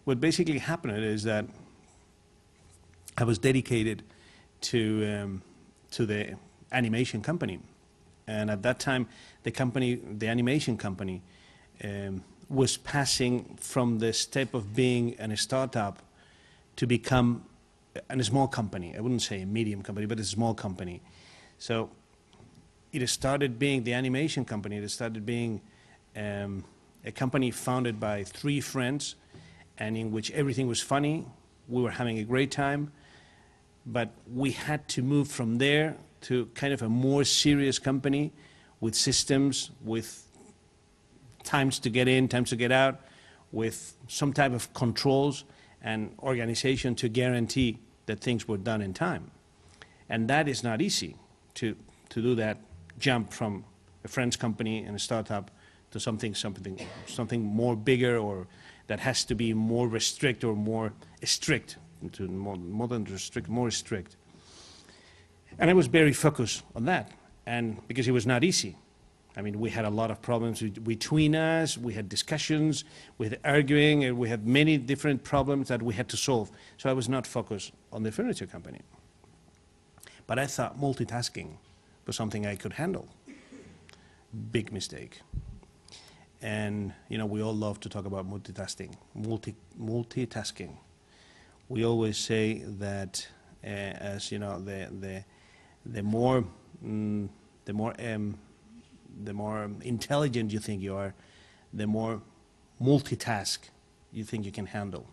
what basically happened is that I was dedicated to the animation company. And at that time, the animation company, was passing from the step of being a startup to become a small company. I wouldn't say a medium company, but a small company. So it started being the animation company. It started being a company founded by 3 friends, and in which everything was funny. We were having a great time, but we had to move from there to kind of a more serious company with systems, with times to get in, times to get out, with some type of controls and organization to guarantee that things were done in time. And that is not easy to do that jump from a friend's company and a startup to something more bigger, or that has to be more restrict or more strict, to more than restrict, more strict. And I was very focused on that, and because it was not easy. I mean, we had a lot of problems between us, we had discussions, we had arguing, and we had many different problems that we had to solve. So I was not focused on the furniture company. But I thought multitasking was something I could handle. Big mistake. And, you know, we all love to talk about multitasking. Multitasking. We always say that, as you know, the more intelligent you think you are, the more multitask you think you can handle.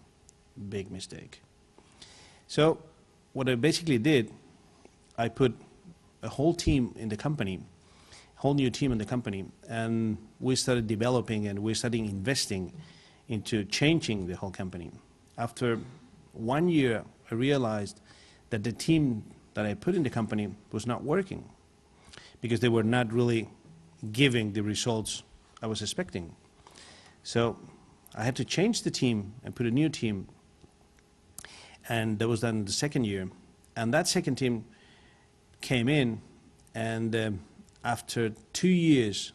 Big mistake. So what I basically did, I put a whole team in the company, whole new team in the company, and we started developing and we started investing into changing the whole company. After 1 year, I realized that the team that I put in the company was not working because they were not really giving the results I was expecting. So I had to change the team and put a new team, and that was done in the second year. And that second team came in, and after 2 years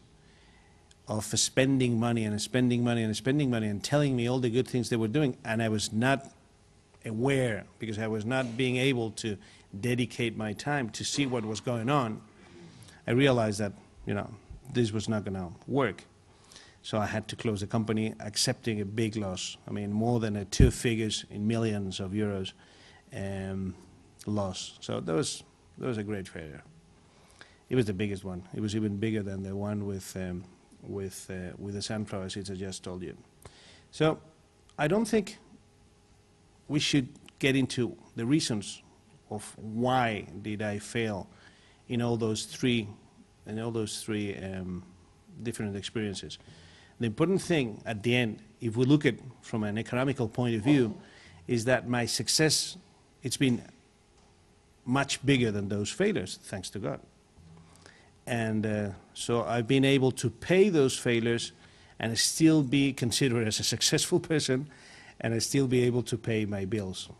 of spending money and spending money and spending money and telling me all the good things they were doing, and I was not aware because I was not being able to dedicate my time to see what was going on, I realized that, you know, this was not going to work. So I had to close the company, accepting a big loss. I mean, more than 2 figures in millions of euros loss. So that was a great failure. It was the biggest one. It was even bigger than the one with the sunflower seeds I just told you. So I don't think we should get into the reasons of why did I fail in all those three different experiences. The important thing at the end, if we look at from an economical point of view, is that my success, it's been much bigger than those failures, thanks to God. And so I've been able to pay those failures and still be considered as a successful person, and I still be able to pay my bills.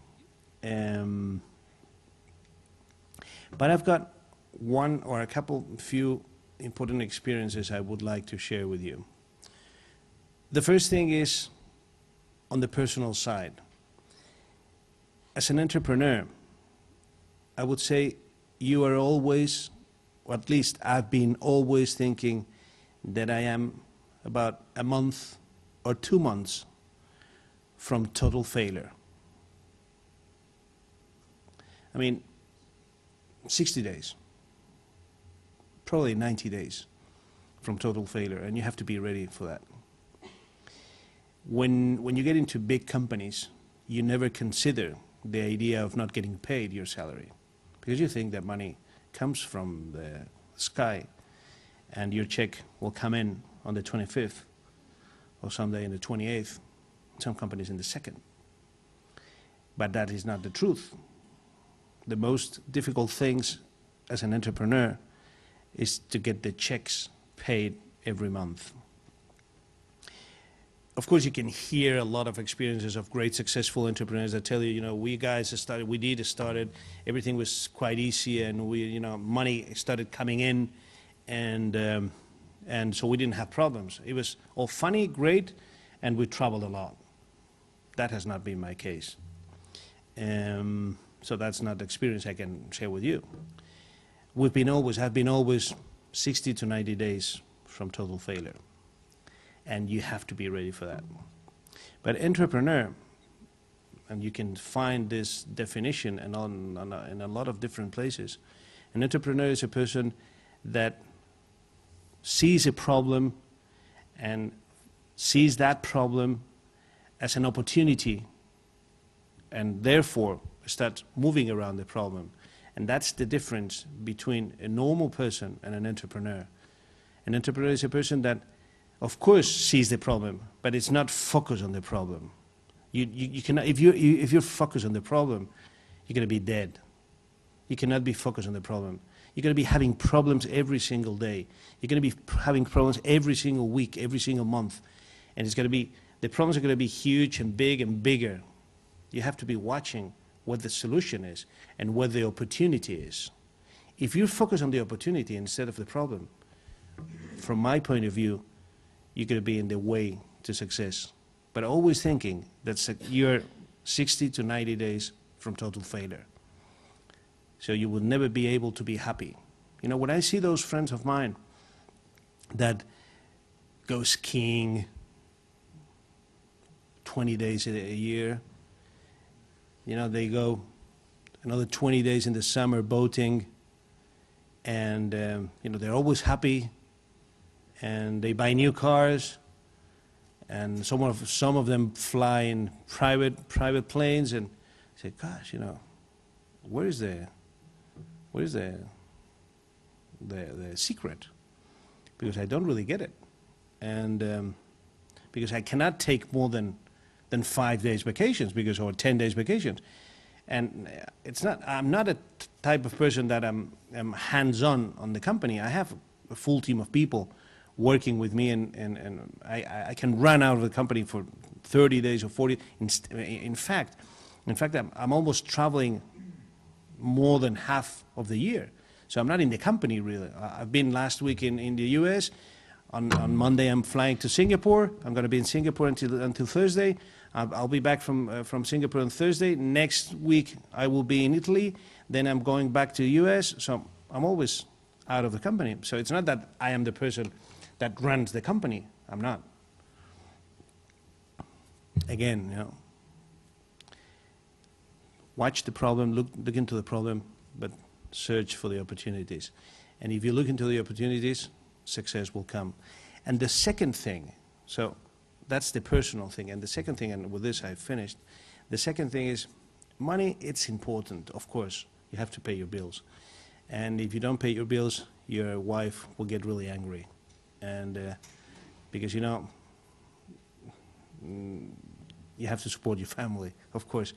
But I've got one or a few important experiences I would like to share with you. The first thing is on the personal side. As an entrepreneur, I would say you are always, or at least I've been always thinking that I am about a month or 2 months from total failure. I mean, 60 days, probably 90 days from total failure, and you have to be ready for that. When you get into big companies, you never consider the idea of not getting paid your salary, because you think that money comes from the sky, and your check will come in on the 25th, or someday in the 28th, some companies in the 2nd. But that is not the truth. The most difficult things as an entrepreneur is to get the checks paid every month. Of course, you can hear a lot of experiences of great successful entrepreneurs that tell you, you know, we started, everything was quite easy, and money started coming in, and so we didn't have problems. It was all funny, great, and we traveled a lot. that has not been my case. So that's not the experience I can share with you. Have been always 60 to 90 days from total failure. And you have to be ready for that. But entrepreneur, and you can find this definition in a lot of different places. An entrepreneur is a person that sees a problem and sees that problem as an opportunity and therefore starts moving around the problem. And that's the difference between a normal person and an entrepreneur. An entrepreneur is a person that, of course, sees the problem, but it's not focused on the problem. You cannot, if you're focused on the problem, you're going to be dead. You cannot be focused on the problem. You're going to be having problems every single day. You're going to be having problems every single week, every single month. And it's going to be, the problems are going to be huge and big and bigger. You have to be watching what the solution is and what the opportunity is. If you focus on the opportunity instead of the problem, from my point of view, you're going to be in the way to success. But always thinking that you're 60 to 90 days from total failure. So you will never be able to be happy. You know, when I see those friends of mine that go skiing 20 days a year, you know, they go another 20 days in the summer boating, and you know, they're always happy, and they buy new cars, and some of them fly in private planes, and say, gosh, you know, where's the secret? Because I don't really get it, and because I cannot take more than 5 days vacations, because, or 10 days vacations. And it's not, I'm not a type of person that I'm hands-on on the company. I have a full team of people working with me, and I can run out of the company for 30 days or 40. In fact, I'm almost traveling more than half of the year. So I'm not in the company, really. I've been last week in the US. On Monday, I'm flying to Singapore. I'm going to be in Singapore until Thursday. I'll be back from Singapore on Thursday. Next week, I will be in Italy. Then I'm going back to the US. So I'm always out of the company. So it's not that I am the person that runs the company. I'm not. Again, you know, watch the problem, look into the problem, but search for the opportunities. And if you look into the opportunities, success will come. And the second thing, so that's the personal thing. And the second thing, and with this I've finished, the second thing is money. It's important, of course. You have to pay your bills. And if you don't pay your bills, your wife will get really angry. And because, you know, you have to support your family, of course.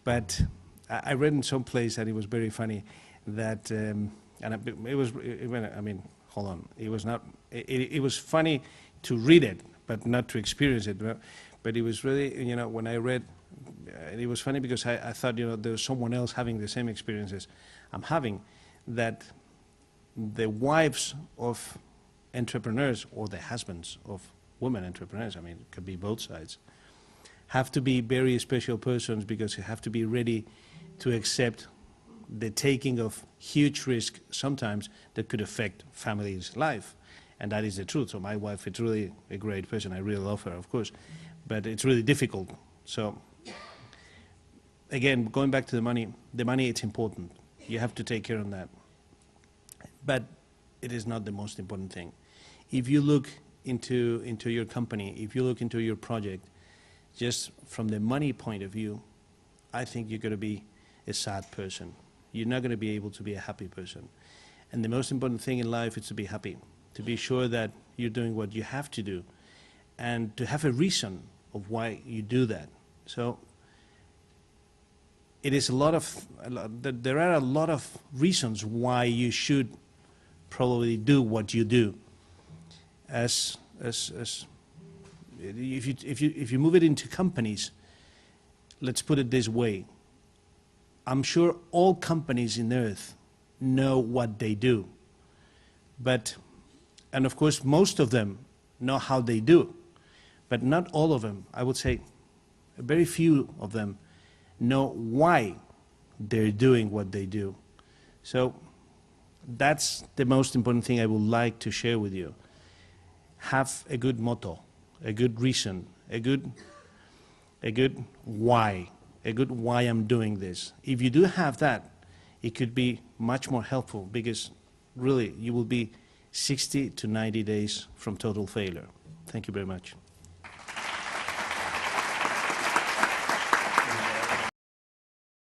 But I read in some place that it was very funny that, and it was, I mean, hold on, it was not, it was funny to read it, but not to experience it. But it was really, you know, when I read, it was funny because I thought, you know, there was someone else having the same experiences I'm having, that the wives of entrepreneurs or the husbands of women entrepreneurs, I mean, it could be both sides, have to be very special persons, because you have to be ready to accept the taking of huge risk sometimes that could affect family's life. And that is the truth. So my wife is really a great person. I really love her, of course. But it's really difficult. So again, going back to the money, it's important. You have to take care of that. But it is not the most important thing. If you look into your company, if you look into your project, just from the money point of view, I think you're going to be a sad person. You're not going to be able to be a happy person. And the most important thing in life is to be happy, to be sure that you're doing what you have to do, and to have a reason of why you do that. So it is there are a lot of reasons why you should probably do what you do. If you move it into companies, let's put it this way. I'm sure all companies in Earth know what they do. And of course, most of them know how they do. But not all of them. I would say very few of them know why they're doing what they do. So that's the most important thing I would like to share with you. Have a good motto, a good reason, a good why I'm doing this. If you do have that, it could be much more helpful, because really you will be 60 to 90 days from total failure. Thank you very much.